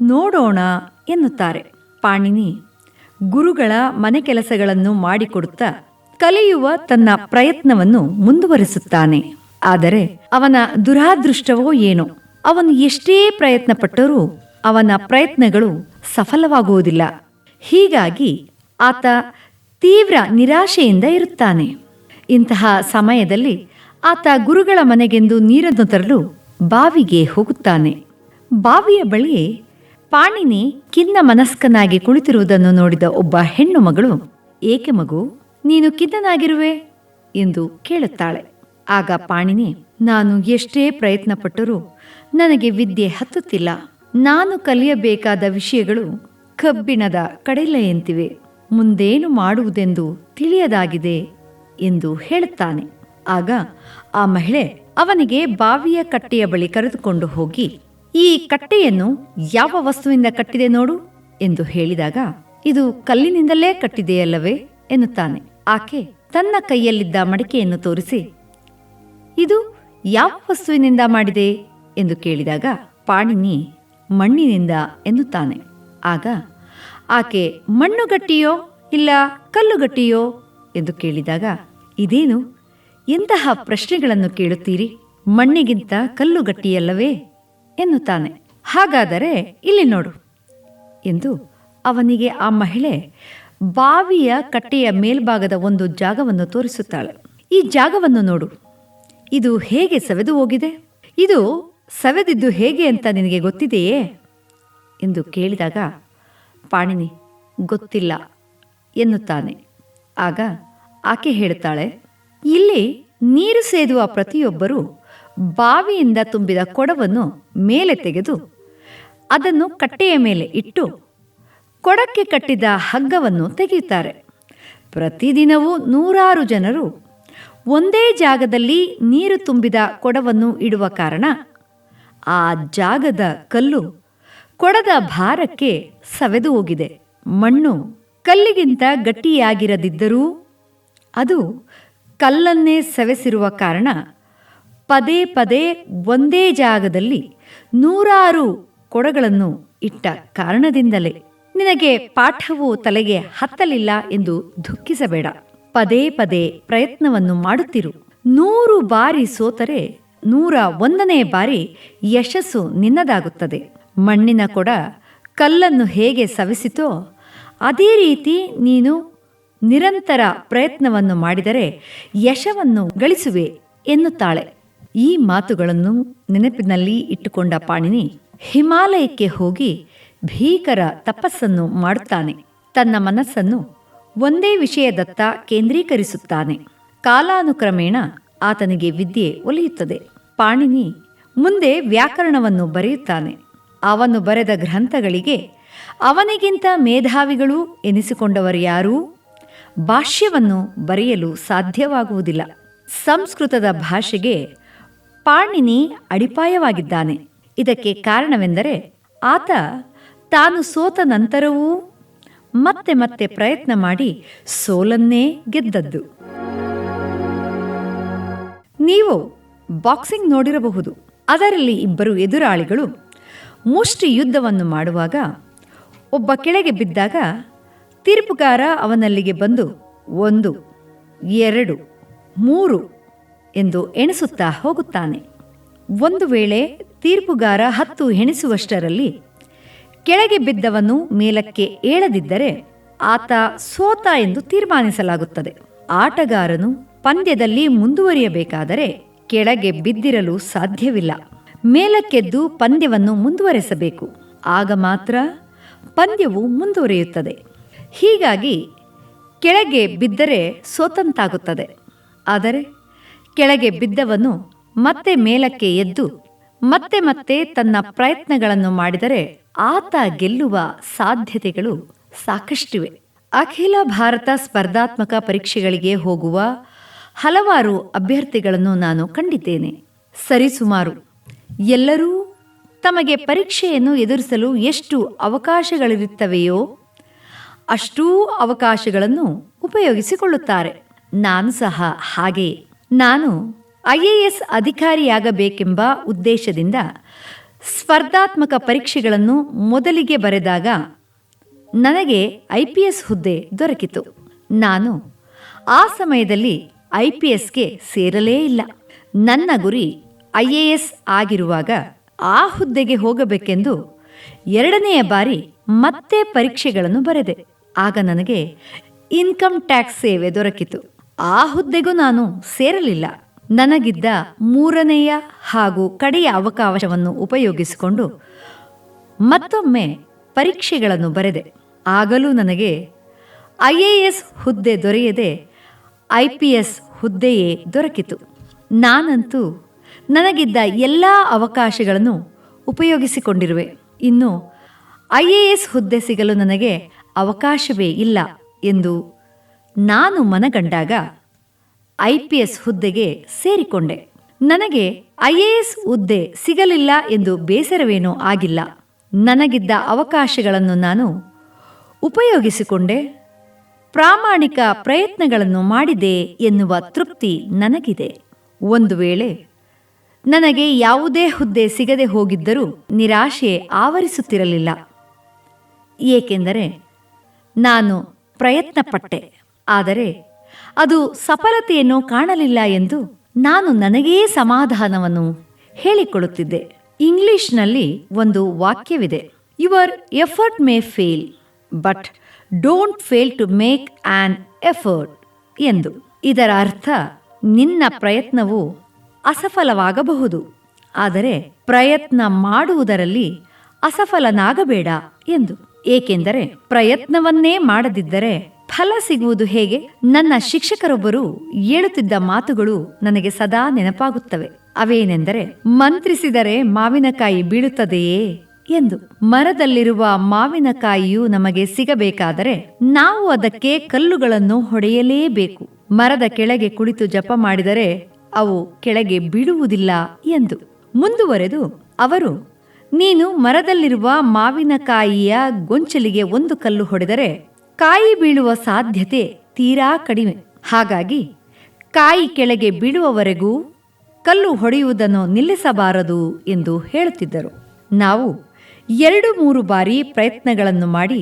ನೋಡೋಣ ಎನ್ನುತ್ತಾರೆ. ಪಾಣಿನಿ ಗುರುಗಳ ಮನೆ ಕೆಲಸಗಳನ್ನು ಮಾಡಿಕೊಡುತ್ತಾ ಕಲಿಯುವ ತನ್ನ ಪ್ರಯತ್ನವನ್ನು ಮುಂದುವರಿಸುತ್ತಾನೆ. ಆದರೆ ಅವನ ದುರಾದೃಷ್ಟವೋ ಏನೋ, ಅವನು ಎಷ್ಟೇ ಪ್ರಯತ್ನ ಪಟ್ಟರೂ ಅವನ ಪ್ರಯತ್ನಗಳು ಸಫಲವಾಗುವುದಿಲ್ಲ. ಹೀಗಾಗಿ ಆತ ತೀವ್ರ ನಿರಾಶೆಯಿಂದ ಇರುತ್ತಾನೆ. ಇಂತಹ ಸಮಯದಲ್ಲಿ ಆತ ಗುರುಗಳ ಮನೆಗೆಂದು ನೀರನ್ನು ತರಲು ಬಾವಿಗೆ ಹೋಗುತ್ತಾನೆ. ಬಾವಿಯ ಬಳಿ ಪಾಣಿನಿ ಖಿನ್ನ ಮನಸ್ಕನಾಗಿ ಕುಳಿತಿರುವುದನ್ನು ನೋಡಿದ ಒಬ್ಬ ಹೆಣ್ಣು ಮಗಳು, ಏಕೆ ಮಗು, ನೀನು ಖಿನ್ನನಾಗಿರುವೆ ಎಂದು ಕೇಳುತ್ತಾಳೆ. ಆಗ ಪಾಣಿನಿ, ನಾನು ಎಷ್ಟೇ ಪ್ರಯತ್ನ ಪಟ್ಟರೂ ನನಗೆ ವಿದ್ಯೆ ಹತ್ತುತ್ತಿಲ್ಲ. ನಾನು ಕಲಿಯಬೇಕಾದ ವಿಷಯಗಳು ಕಬ್ಬಿಣದ ಕಡಲೆಯಂತಿವೆ. ಮುಂದೇನು ಮಾಡುವುದೆಂದು ತಿಳಿಯದಾಗಿದೆ ಎಂದು ಹೇಳುತ್ತಾನೆ. ಆಗ ಆ ಮಹಿಳೆ ಅವನಿಗೆ ಬಾವಿಯ ಕಟ್ಟೆಯ ಬಳಿ ಕರೆದುಕೊಂಡು ಹೋಗಿ, ಈ ಕಟ್ಟೆಯನ್ನು ಯಾವ ವಸ್ತುವಿಂದ ಕಟ್ಟಿದೆ ನೋಡು ಎಂದು ಹೇಳಿದಾಗ, ಇದು ಕಲ್ಲಿನಿಂದಲೇ ಕಟ್ಟಿದೆಯಲ್ಲವೇ ಎನ್ನುತ್ತಾನೆ. ಆಕೆ ತನ್ನ ಕೈಯಲ್ಲಿದ್ದ ಮಡಿಕೆಯನ್ನು ತೋರಿಸಿ, ಇದು ಯಾವ ವಸ್ತುವಿನಿಂದ ಮಾಡಿದೆ ಎಂದು ಕೇಳಿದಾಗ ಪಾಣಿನಿ ಮಣ್ಣಿನಿಂದ ಎನ್ನುತ್ತಾನೆ. ಆಗ ಆಕೆ ಮಣ್ಣುಗಟ್ಟಿಯೋ ಇಲ್ಲ ಕಲ್ಲುಗಟ್ಟಿಯೋ ಎಂದು ಕೇಳಿದಾಗ, ಇದೇನು, ಎಂತಹ ಪ್ರಶ್ನೆಗಳನ್ನು ಕೇಳುತ್ತೀರಿ, ಮಣ್ಣಿಗಿಂತ ಕಲ್ಲು ಗಟ್ಟಿಯಲ್ಲವೇ ಎನ್ನುತ್ತಾನೆ. ಹಾಗಾದರೆ ಇಲ್ಲಿ ನೋಡು ಎಂದು ಅವನಿಗೆ ಆ ಮಹಿಳೆ ಬಾವಿಯ ಕಟ್ಟೆಯ ಮೇಲ್ಭಾಗದ ಒಂದು ಜಾಗವನ್ನು ತೋರಿಸುತ್ತಾಳೆ. ಈ ಜಾಗವನ್ನು ನೋಡು, ಇದು ಹೇಗೆ ಸವೆದು ಹೋಗಿದೆ, ಇದು ಸವೆದಿದ್ದು ಹೇಗೆ ಅಂತ ನಿನಗೆ ಗೊತ್ತಿದೆಯೇ ಎಂದು ಕೇಳಿದಾಗ ಪಾಣಿನಿ ಗೊತ್ತಿಲ್ಲ ಎನ್ನುತ್ತಾನೆ. ಆಗ ಆಕೆ ಹೇಳುತ್ತಾಳೆ, ಇಲ್ಲಿ ನೀರು ಸೇದುವ ಪ್ರತಿಯೊಬ್ಬರೂ ಬಾವಿಯಿಂದ ತುಂಬಿದ ಕೊಡವನ್ನು ಮೇಲೆ ತೆಗೆದು ಅದನ್ನು ಕಟ್ಟೆಯ ಮೇಲೆ ಇಟ್ಟು ಕೊಡಕ್ಕೆ ಕಟ್ಟಿದ ಹಗ್ಗವನ್ನು ತೆಗೆಯುತ್ತಾರೆ. ಪ್ರತಿದಿನವೂ ನೂರಾರು ಜನರು ಒಂದೇ ಜಾಗದಲ್ಲಿ ನೀರು ತುಂಬಿದ ಕೊಡವನ್ನು ಇಡುವ ಕಾರಣ ಆ ಜಾಗದ ಕಲ್ಲು ಕೊಡದ ಭಾರಕ್ಕೆ ಸವೆದು ಹೋಗಿದೆ. ಮಣ್ಣು ಕಲ್ಲಿಗಿಂತ ಗಟ್ಟಿಯಾಗಿರದಿದ್ದರೂ ಅದು ಕಲ್ಲನ್ನೇ ಸವೆಸಿರುವ ಕಾರಣ ಪದೇ ಪದೇ ಒಂದೇ ಜಾಗದಲ್ಲಿ 100 ಕೊಡಗಳನ್ನು ಇಟ್ಟ ಕಾರಣದಿಂದಲೇ. ನಿನಗೆ ಪಾಠವು ತಲೆಗೆ ಹತ್ತಲಿಲ್ಲ ಎಂದು ದುಃಖಿಸಬೇಡ. ಪದೇ ಪದೇ ಪ್ರಯತ್ನವನ್ನು ಮಾಡುತ್ತಿರು. 100 ಬಾರಿ ಸೋತರೆ 101ನೇ ಬಾರಿ ಯಶಸ್ಸು ನಿನ್ನದಾಗುತ್ತದೆ. ಮಣ್ಣಿನ ಕೊಡ ಕಲ್ಲನ್ನು ಹೇಗೆ ಸವೆಸಿತೋ ಅದೇ ರೀತಿ ನೀನು ನಿರಂತರ ಪ್ರಯತ್ನವನ್ನು ಮಾಡಿದರೆ ಯಶವನ್ನು ಗಳಿಸುವೆ ಎನ್ನುತ್ತಾಳೆ. ಈ ಮಾತುಗಳನ್ನು ನೆನಪಿನಲ್ಲಿ ಇಟ್ಟುಕೊಂಡ ಪಾಣಿನಿ ಹಿಮಾಲಯಕ್ಕೆ ಹೋಗಿ ಭೀಕರ ತಪಸ್ಸನ್ನು ಮಾಡುತ್ತಾನೆ. ತನ್ನ ಮನಸ್ಸನ್ನು ಒಂದೇ ವಿಷಯದತ್ತ ಕೇಂದ್ರೀಕರಿಸುತ್ತಾನೆ. ಕಾಲಾನುಕ್ರಮೇಣ ಆತನಿಗೆ ವಿದ್ಯೆ ಒಲಿಯುತ್ತದೆ. ಪಾಣಿನಿ ಮುಂದೆ ವ್ಯಾಕರಣವನ್ನು ಬರೆಯುತ್ತಾನೆ. ಅವನು ಬರೆದ ಗ್ರಂಥಗಳಿಗೆ ಅವನಿಗಿಂತ ಮೇಧಾವಿಗಳು ಎನಿಸಿಕೊಂಡವರು ಯಾರೂ ಭಾಷ್ಯವನ್ನು ಬರೆಯಲು ಸಾಧ್ಯವಾಗುವುದಿಲ್ಲ. ಸಂಸ್ಕೃತದ ಭಾಷೆಗೆ ಪಾಣಿನಿ ಅಡಿಪಾಯವಾಗಿದ್ದಾನೆ. ಇದಕ್ಕೆ ಕಾರಣವೆಂದರೆ ಆತ ತಾನು ಸೋತ ನಂತರವೂ ಮತ್ತೆ ಮತ್ತೆ ಪ್ರಯತ್ನ ಮಾಡಿ ಸೋಲನ್ನೇ ಗೆದ್ದದ್ದು. ನೀವು ಬಾಕ್ಸಿಂಗ್ ನೋಡಿರಬಹುದು. ಅದರಲ್ಲಿ ಇಬ್ಬರು ಎದುರಾಳಿಗಳು ಮುಷ್ಟಿ ಯುದ್ಧವನ್ನು ಮಾಡುವಾಗ ಒಬ್ಬ ಕೆಳಗೆ ಬಿದ್ದಾಗ ತೀರ್ಪುಗಾರ ಅವನಲ್ಲಿಗೆ ಬಂದು 1, 2, 3 ಎಂದು ಎಣಿಸುತ್ತಾ ಹೋಗುತ್ತಾನೆ. ಒಂದು ವೇಳೆ ತೀರ್ಪುಗಾರ 10 ಎಣಿಸುವಷ್ಟರಲ್ಲಿ ಕೆಳಗೆ ಬಿದ್ದವನು ಮೇಲಕ್ಕೆ ಏಳದಿದ್ದರೆ ಆತ ಸೋತ ಎಂದು ತೀರ್ಮಾನಿಸಲಾಗುತ್ತದೆ. ಆಟಗಾರನು ಪಂದ್ಯದಲ್ಲಿ ಮುಂದುವರಿಯಬೇಕಾದರೆ ಕೆಳಗೆ ಬಿದ್ದಿರಲು ಸಾಧ್ಯವಿಲ್ಲ. ಮೇಲಕ್ಕೆದ್ದು ಪಂದ್ಯವನ್ನು ಮುಂದುವರೆಸಬೇಕು. ಆಗ ಮಾತ್ರ ಪಂದ್ಯವು ಮುಂದುವರಿಯುತ್ತದೆ. ಹೀಗಾಗಿ ಕೆಳಗೆ ಬಿದ್ದರೆ ಸೋತಂತಾಗುತ್ತದೆ. ಆದರೆ ಕೆಳಗೆ ಬಿದ್ದವನು ಮತ್ತೆ ಮೇಲಕ್ಕೆ ಎದ್ದು ಮತ್ತೆ ಮತ್ತೆ ತನ್ನ ಪ್ರಯತ್ನಗಳನ್ನು ಮಾಡಿದರೆ ಆತ ಗೆಲ್ಲುವ ಸಾಧ್ಯತೆಗಳು ಸಾಕಷ್ಟಿವೆ. ಅಖಿಲ ಭಾರತ ಸ್ಪರ್ಧಾತ್ಮಕ ಪರೀಕ್ಷೆಗಳಿಗೆ ಹೋಗುವ ಹಲವಾರು ಅಭ್ಯರ್ಥಿಗಳನ್ನು ನಾನು ಕಂಡಿದ್ದೇನೆ. ಸರಿಸುಮಾರು ಎಲ್ಲರೂ ತಮಗೆ ಪರೀಕ್ಷೆಯನ್ನು ಎದುರಿಸಲು ಎಷ್ಟು ಅವಕಾಶಗಳಿರುತ್ತವೆಯೋ ಅಷ್ಟೂ ಅವಕಾಶಗಳನ್ನು ಉಪಯೋಗಿಸಿಕೊಳ್ಳುತ್ತಾರೆ. ನಾನು ಸಹ ಹಾಗೆಯೇ. ನಾನು IAS ಅಧಿಕಾರಿಯಾಗಬೇಕೆಂಬ ಉದ್ದೇಶದಿಂದ ಸ್ಪರ್ಧಾತ್ಮಕ ಪರೀಕ್ಷೆಗಳನ್ನು ಮೊದಲಿಗೆ ಬರೆದಾಗ ನನಗೆ IPS ಹುದ್ದೆ ದೊರಕಿತು. ನಾನು ಆ ಸಮಯದಲ್ಲಿ IPSಗೆ ಸೇರಲೇ ಇಲ್ಲ. ನನ್ನ ಗುರಿ IAS ಆಗಿರುವಾಗ ಆ ಹುದ್ದೆಗೆ ಹೋಗಬೇಕೆಂದು 2ನೇ ಬಾರಿ ಮತ್ತೆ ಪರೀಕ್ಷೆಗಳನ್ನು ಬರೆದೆ. ಆಗ ನನಗೆ ಇನ್ಕಮ್ ಟ್ಯಾಕ್ಸ್ ಸೇವೆ ದೊರಕಿತು. ಆ ಹುದ್ದೆಗೂ ನಾನು ಸೇರಲಿಲ್ಲ. ನನಗಿದ್ದ 3ನೆಯ ಹಾಗೂ ಕಡೆಯ ಅವಕಾಶವನ್ನು ಉಪಯೋಗಿಸಿಕೊಂಡು ಮತ್ತೊಮ್ಮೆ ಪರೀಕ್ಷೆಗಳನ್ನು ಬರೆದೆ. ಆಗಲೂ ನನಗೆ IAS ಹುದ್ದೆ ದೊರೆಯದೆ IPS ಹುದ್ದೆಯೇ ದೊರಕಿತು. ನಾನಂತೂ ನನಗಿದ್ದ ಎಲ್ಲ ಅವಕಾಶಗಳನ್ನು ಉಪಯೋಗಿಸಿಕೊಂಡಿರುವೆ. ಇನ್ನು IAS ಹುದ್ದೆ ಸಿಗಲು ನನಗೆ ಅವಕಾಶವೇ ಇಲ್ಲ ಎಂದು ನಾನು ಮನಗಂಡಾಗ IPS ಹುದ್ದೆಗೆ ಸೇರಿಕೊಂಡೆ. ನನಗೆ IAS ಹುದ್ದೆ ಸಿಗಲಿಲ್ಲ ಎಂದು ಬೇಸರವೇನೂ ಆಗಿಲ್ಲ. ನನಗಿದ್ದ ಅವಕಾಶಗಳನ್ನು ನಾನು ಉಪಯೋಗಿಸಿಕೊಂಡೆ. ಪ್ರಾಮಾಣಿಕ ಪ್ರಯತ್ನಗಳನ್ನು ಮಾಡಿದೆ ಎನ್ನುವ ತೃಪ್ತಿ ನನಗಿದೆ. ಒಂದು ವೇಳೆ ನನಗೆ ಯಾವುದೇ ಹುದ್ದೆ ಸಿಗದೆ ಹೋಗಿದ್ದರೂ ನಿರಾಶೆ ಆವರಿಸುತ್ತಿರಲಿಲ್ಲ. ಏಕೆಂದರೆ ನಾನು ಪ್ರಯತ್ನಪಟ್ಟೆ, ಆದರೆ ಅದು ಸಫಲತೆಯನ್ನು ಕಾಣಲಿಲ್ಲ ಎಂದು ನಾನು ನನಗೇ ಸಮಾಧಾನವನ್ನು ಹೇಳಿಕೊಳ್ಳುತ್ತಿದ್ದೆ. ಇಂಗ್ಲಿಷ್ನಲ್ಲಿ ಒಂದು ವಾಕ್ಯವಿದೆ, your effort may fail but don't fail to make an effort ಎಂದು. ಇದರ ಅರ್ಥ ನಿನ್ನ ಪ್ರಯತ್ನವು ಅಸಫಲವಾಗಬಹುದು, ಆದರೆ ಪ್ರಯತ್ನ ಮಾಡುವುದರಲ್ಲಿ ಅಸಫಲನಾಗಬೇಡ ಎಂದು. ಏಕೆಂದರೆ ಪ್ರಯತ್ನವನ್ನೇ ಮಾಡದಿದ್ದರೆ ಫಲ ಸಿಗುವುದು ಹೇಗೆ? ನನ್ನ ಶಿಕ್ಷಕರೊಬ್ಬರು ಹೇಳುತ್ತಿದ್ದ ಮಾತುಗಳು ನನಗೆ ಸದಾ ನೆನಪಾಗುತ್ತವೆ. ಅವೇನೆಂದರೆ, ಮಂತ್ರಿಸಿದರೆ ಮಾವಿನಕಾಯಿ ಬೀಳುತ್ತದೆಯೇ ಎಂದು. ಮರದಲ್ಲಿರುವ ಮಾವಿನಕಾಯಿಯು ನಮಗೆ ಸಿಗಬೇಕಾದರೆ ನಾವು ಅದಕ್ಕೆ ಕಲ್ಲುಗಳನ್ನು ಹೊಡೆಯಲೇಬೇಕು. ಮರದ ಕೆಳಗೆ ಕುಳಿತು ಜಪ ಮಾಡಿದರೆ ಅವು ಕೆಳಗೆ ಬೀಳುವುದಿಲ್ಲ ಎಂದು. ಮುಂದುವರೆದು ಅವರು, ನೀನು ಮರದಲ್ಲಿರುವ ಮಾವಿನಕಾಯಿಯ ಗೊಂಚಲಿಗೆ ಒಂದು ಕಲ್ಲು ಹೊಡೆದರೆ ಕಾಯಿ ಬೀಳುವ ಸಾಧ್ಯತೆ ತೀರಾ ಕಡಿಮೆ. ಹಾಗಾಗಿ ಕಾಯಿ ಕೆಳಗೆ ಬೀಳುವವರೆಗೂ ಕಲ್ಲು ಹೊಡೆಯುವುದನ್ನು ನಿಲ್ಲಿಸಬಾರದು ಎಂದು ಹೇಳುತ್ತಿದ್ದರು. ನಾವು 2-3 ಬಾರಿ ಪ್ರಯತ್ನಗಳನ್ನು ಮಾಡಿ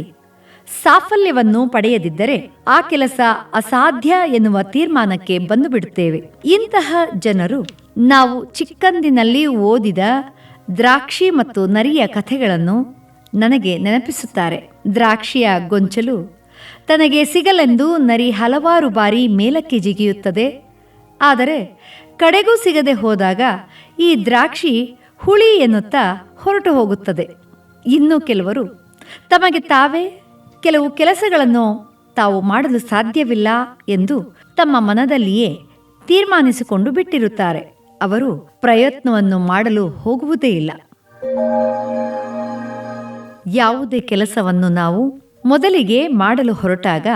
ಸಾಫಲ್ಯವನ್ನು ಪಡೆಯದಿದ್ದರೆ ಆ ಕೆಲಸ ಅಸಾಧ್ಯ ಎನ್ನುವ ತೀರ್ಮಾನಕ್ಕೆ ಬಂದು ಬಿಡುತ್ತೇವೆ. ಇಂತಹ ಜನರು ನಾವು ಚಿಕ್ಕಂದಿನಲ್ಲಿ ಓದಿದ ದ್ರಾಕ್ಷಿ ಮತ್ತು ನರಿಯ ಕಥೆಗಳನ್ನು ನನಗೆ ನೆನಪಿಸುತ್ತಾರೆ. ದ್ರಾಕ್ಷಿಯ ಗೊಂಚಲು ತನಗೆ ಸಿಗಲೆಂದು ನರಿ ಹಲವಾರು ಬಾರಿ ಮೇಲಕ್ಕೆ ಜಿಗಿಯುತ್ತದೆ. ಆದರೆ ಕಡೆಗೂ ಸಿಗದೆ ಹೋದಾಗ ಈ ದ್ರಾಕ್ಷಿ ಹುಳಿ ಎನ್ನುತ್ತಾ ಹೊರಟು ಹೋಗುತ್ತದೆ. ಇನ್ನು ಕೆಲವರು ತಮಗೆ ತಾವೇ ಕೆಲವು ಕೆಲಸಗಳನ್ನು ತಾವು ಮಾಡಲು ಸಾಧ್ಯವಿಲ್ಲ ಎಂದು ತಮ್ಮ ಮನದಲ್ಲಿಯೇ ತೀರ್ಮಾನಿಸಿಕೊಂಡು ಬಿಟ್ಟಿರುತ್ತಾರೆ. ಅವರು ಪ್ರಯತ್ನವನ್ನು ಮಾಡಲು ಹೋಗುವುದೇ ಇಲ್ಲ. ಯಾವುದೇ ಕೆಲಸವನ್ನು ನಾವು ಮೊದಲಿಗೆ ಮಾಡಲು ಹೊರಟಾಗ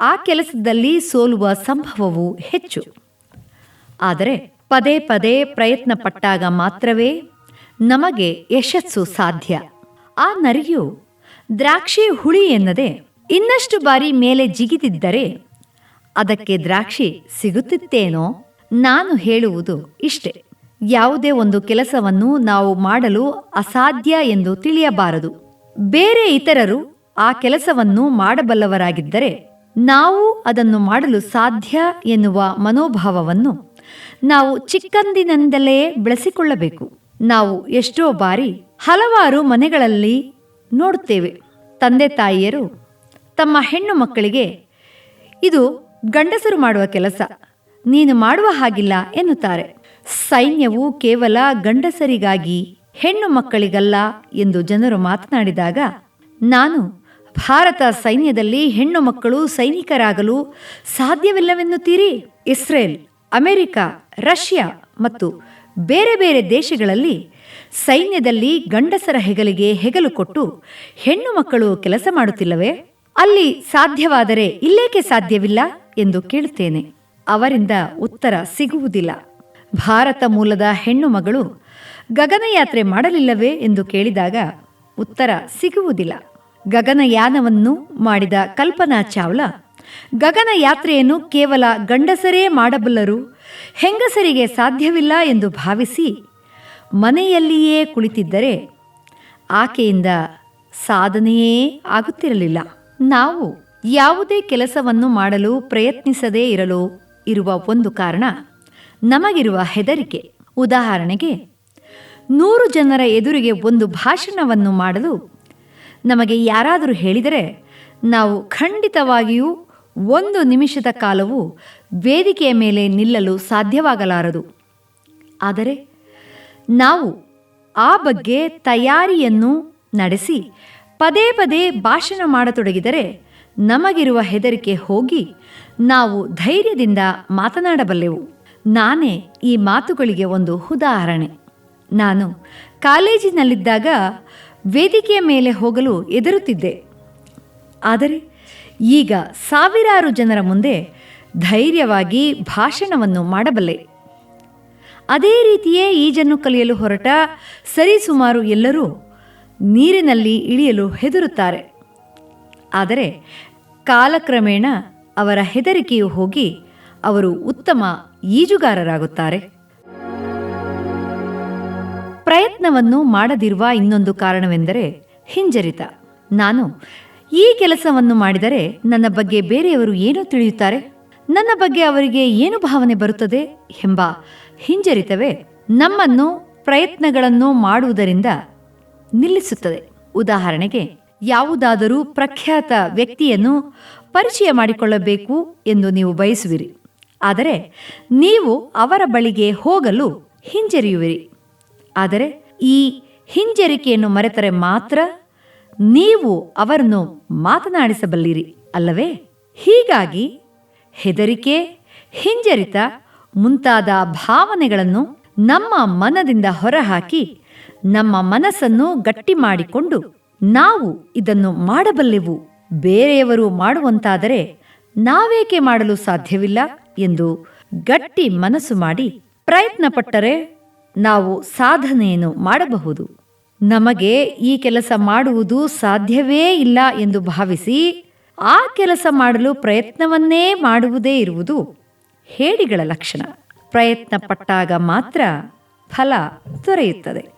ಆ ಕೆಲಸದಲ್ಲಿ ಸೋಲುವ ಸಂಭವವು ಹೆಚ್ಚು. ಆದರೆ ಪದೇ ಪದೇ ಪ್ರಯತ್ನ ಪಟ್ಟಾಗ ಮಾತ್ರವೇ ನಮಗೆ ಯಶಸ್ಸು ಸಾಧ್ಯ. ಆ ನರಿಯು ದ್ರಾಕ್ಷಿ ಹುಳಿ ಎನ್ನದೆ ಇನ್ನಷ್ಟು ಬಾರಿ ಮೇಲೆ ಜಿಗಿದಿದ್ದರೆ ಅದಕ್ಕೆ ದ್ರಾಕ್ಷಿ ಸಿಗುತ್ತಿತ್ತೇನೋ? ನಾನು ಹೇಳುವುದು ಇಷ್ಟೆ. ಯಾವುದೇ ಒಂದು ಕೆಲಸವನ್ನು ನಾವು ಮಾಡಲು ಅಸಾಧ್ಯ ಎಂದು ತಿಳಿಯಬಾರದು. ಬೇರೆ ಇತರರು ಆ ಕೆಲಸವನ್ನು ಮಾಡಬಲ್ಲವರಾಗಿದ್ದರೆ ನಾವು ಅದನ್ನು ಮಾಡಲು ಸಾಧ್ಯ ಎನ್ನುವ ಮನೋಭಾವವನ್ನು ನಾವು ಚಿಕ್ಕಂದಿನಿಂದಲೇ ಬೆಳೆಸಿಕೊಳ್ಳಬೇಕು. ನಾವು ಎಷ್ಟೋ ಬಾರಿ ಹಲವಾರು ಮನೆಗಳಲ್ಲಿ ನೋಡುತ್ತೇವೆ. ತಂದೆ ತಾಯಿಯರು ತಮ್ಮ ಹೆಣ್ಣು ಮಕ್ಕಳಿಗೆ ಇದು ಗಂಡಸರು ಮಾಡುವ ಕೆಲಸ, ನೀನು ಮಾಡುವ ಹಾಗಿಲ್ಲ ಎನ್ನುತ್ತಾರೆ. ಸೈನ್ಯವು ಕೇವಲ ಗಂಡಸರಿಗಾಗಿ, ಹೆಣ್ಣು ಮಕ್ಕಳಿಗಲ್ಲ ಎಂದು ಜನರು ಮಾತನಾಡಿದಾಗ ನಾನು ಭಾರತ ಸೈನ್ಯದಲ್ಲಿ ಹೆಣ್ಣು ಮಕ್ಕಳು ಸೈನಿಕರಾಗಲು ಸಾಧ್ಯವಿಲ್ಲವೆನ್ನುತ್ತೀರಿ? ಇಸ್ರೇಲ್, ಅಮೆರಿಕ, ರಷ್ಯಾ ಮತ್ತು ಬೇರೆ ಬೇರೆ ದೇಶಗಳಲ್ಲಿ ಸೈನ್ಯದಲ್ಲಿ ಗಂಡಸರ ಹೆಗಲಿಗೆ ಹೆಗಲು ಕೊಟ್ಟು ಹೆಣ್ಣು ಮಕ್ಕಳು ಕೆಲಸ ಮಾಡುತ್ತಿಲ್ಲವೇ? ಅಲ್ಲಿ ಸಾಧ್ಯವಾದರೆ ಇಲ್ಲೇಕೆ ಸಾಧ್ಯವಿಲ್ಲ ಎಂದು ಕೇಳುತ್ತೇನೆ. ಅವರಿಂದ ಉತ್ತರ ಸಿಗುವುದಿಲ್ಲ. ಭಾರತ ಮೂಲದ ಹೆಣ್ಣು ಮಗಳು ಗಗನಯಾತ್ರೆ ಮಾಡಲಿಲ್ಲವೇ ಎಂದು ಕೇಳಿದಾಗ ಉತ್ತರ ಸಿಗುವುದಿಲ್ಲ. ಗಗನಯಾನವನ್ನು ಮಾಡಿದ ಕಲ್ಪನಾ ಚಾವ್ಲಾ ಗಗನಯಾತ್ರೆಯನ್ನು ಕೇವಲ ಗಂಡಸರೇ ಮಾಡಬಲ್ಲರು, ಹೆಂಗಸರಿಗೆ ಸಾಧ್ಯವಿಲ್ಲ ಎಂದು ಭಾವಿಸಿ ಮನೆಯಲ್ಲಿಯೇ ಕುಳಿತಿದ್ದರೆ ಆಕೆಯಿಂದ ಸಾಧನೆಯೇ ಆಗುತ್ತಿರಲಿಲ್ಲ. ನಾವು ಯಾವುದೇ ಕೆಲಸವನ್ನು ಮಾಡಲು ಪ್ರಯತ್ನಿಸದೇ ಇರಲು ಇರುವ ಒಂದು ಕಾರಣ ನಮಗಿರುವ ಹೆದರಿಕೆ. ಉದಾಹರಣೆಗೆ 100 ಜನರ ಎದುರಿಗೆ ಒಂದು ಭಾಷಣವನ್ನು ಮಾಡಲು ನಮಗೆ ಯಾರಾದರೂ ಹೇಳಿದರೆ ನಾವು ಖಂಡಿತವಾಗಿಯೂ 1 ನಿಮಿಷದ ಕಾಲವೂ ವೇದಿಕೆಯ ಮೇಲೆ ನಿಲ್ಲಲು ಸಾಧ್ಯವಾಗಲಾರದು. ಆದರೆ ನಾವು ಆ ಬಗ್ಗೆ ತಯಾರಿಯನ್ನು ನಡೆಸಿ ಪದೇ ಪದೇ ಭಾಷಣ ಮಾಡತೊಡಗಿದರೆ ನಮಗಿರುವ ಹೆದರಿಕೆ ಹೋಗಿ ನಾವು ಧೈರ್ಯದಿಂದ ಮಾತನಾಡಬಲ್ಲೆವು. ನಾನೇ ಈ ಮಾತುಗಳಿಗೆ ಒಂದು ಉದಾಹರಣೆ. ನಾನು ಕಾಲೇಜಿನಲ್ಲಿದ್ದಾಗ ವೇದಿಕೆಯ ಮೇಲೆ ಹೋಗಲು ಹೆದರುತ್ತಿದ್ದೆ. ಆದರೆ ಈಗ ಸಾವಿರಾರು ಜನರ ಮುಂದೆ ಧೈರ್ಯವಾಗಿ ಭಾಷಣವನ್ನು ಮಾಡಬಲ್ಲೆ. ಅದೇ ರೀತಿಯೇ ಈಜನ್ನು ಕಲಿಯಲು ಹೊರಟ ಸರಿಸುಮಾರು ಎಲ್ಲರೂ ನೀರಿನಲ್ಲಿ ಇಳಿಯಲು ಹೆದರುತ್ತಾರೆ. ಆದರೆ ಕಾಲಕ್ರಮೇಣ ಅವರ ಹೆದರಿಕೆಯು ಹೋಗಿ ಅವರು ಉತ್ತಮ ಈಜುಗಾರರಾಗುತ್ತಾರೆ. ಪ್ರಯತ್ನವನ್ನು ಮಾಡದಿರುವ ಇನ್ನೊಂದು ಕಾರಣವೆಂದರೆ ಹಿಂಜರಿತ. ನಾನು ಈ ಕೆಲಸವನ್ನು ಮಾಡಿದರೆ ನನ್ನ ಬಗ್ಗೆ ಬೇರೆಯವರು ಏನು ತಿಳಿಯುತ್ತಾರೆ, ನನ್ನ ಬಗ್ಗೆ ಅವರಿಗೆ ಏನು ಭಾವನೆ ಬರುತ್ತದೆ ಎಂಬ ಹಿಂಜರಿತವೇ ನಮ್ಮನ್ನು ಪ್ರಯತ್ನಗಳನ್ನು ಮಾಡುವುದರಿಂದ ನಿಲ್ಲಿಸುತ್ತದೆ. ಉದಾಹರಣೆಗೆ, ಯಾವುದಾದರೂ ಪ್ರಖ್ಯಾತ ವ್ಯಕ್ತಿಯನ್ನು ಪರಿಚಯ ಮಾಡಿಕೊಳ್ಳಬೇಕು ಎಂದು ನೀವು ಬಯಸುವಿರಿ. ಆದರೆ ನೀವು ಅವರ ಬಳಿಗೆ ಹೋಗಲು ಹಿಂಜರಿಯುವಿರಿ. ಆದರೆ ಈ ಹಿಂಜರಿಕೆಯನ್ನು ಮರೆತರೆ ಮಾತ್ರ ನೀವು ಅವರನ್ನು ಮಾತನಾಡಿಸಬಲ್ಲಿರಿ ಅಲ್ಲವೇ? ಹೀಗಾಗಿ ಹೆದರಿಕೆ, ಹಿಂಜರಿತ ಮುಂತಾದ ಭಾವನೆಗಳನ್ನು ನಮ್ಮ ಮನದಿಂದ ಹೊರಹಾಕಿ ನಮ್ಮ ಮನಸ್ಸನ್ನು ಗಟ್ಟಿ ಮಾಡಿಕೊಂಡು ನಾವು ಇದನ್ನು ಮಾಡಬಲ್ಲೆವು, ಬೇರೆಯವರು ಮಾಡುವಂತಾದರೆ ನಾವೇಕೆ ಮಾಡಲು ಸಾಧ್ಯವಿಲ್ಲ ಎಂದು ಗಟ್ಟಿ ಮನಸ್ಸು ಮಾಡಿ ಪ್ರಯತ್ನ ಪಟ್ಟರೆ ನಾವು ಸಾಧನೆಯನ್ನು ಮಾಡಬಹುದು. ನಮಗೆ ಈ ಕೆಲಸ ಮಾಡುವುದು ಸಾಧ್ಯವೇ ಇಲ್ಲ ಎಂದು ಭಾವಿಸಿ ಆ ಕೆಲಸ ಮಾಡಲು ಪ್ರಯತ್ನವನ್ನೇ ಮಾಡುವುದೇ ಇರುವುದು ಹೇಡಿಗಳ ಲಕ್ಷಣ. ಪ್ರಯತ್ನ ಪಟ್ಟಾಗ ಮಾತ್ರ ಫಲ ದೊರೆಯುತ್ತದೆ.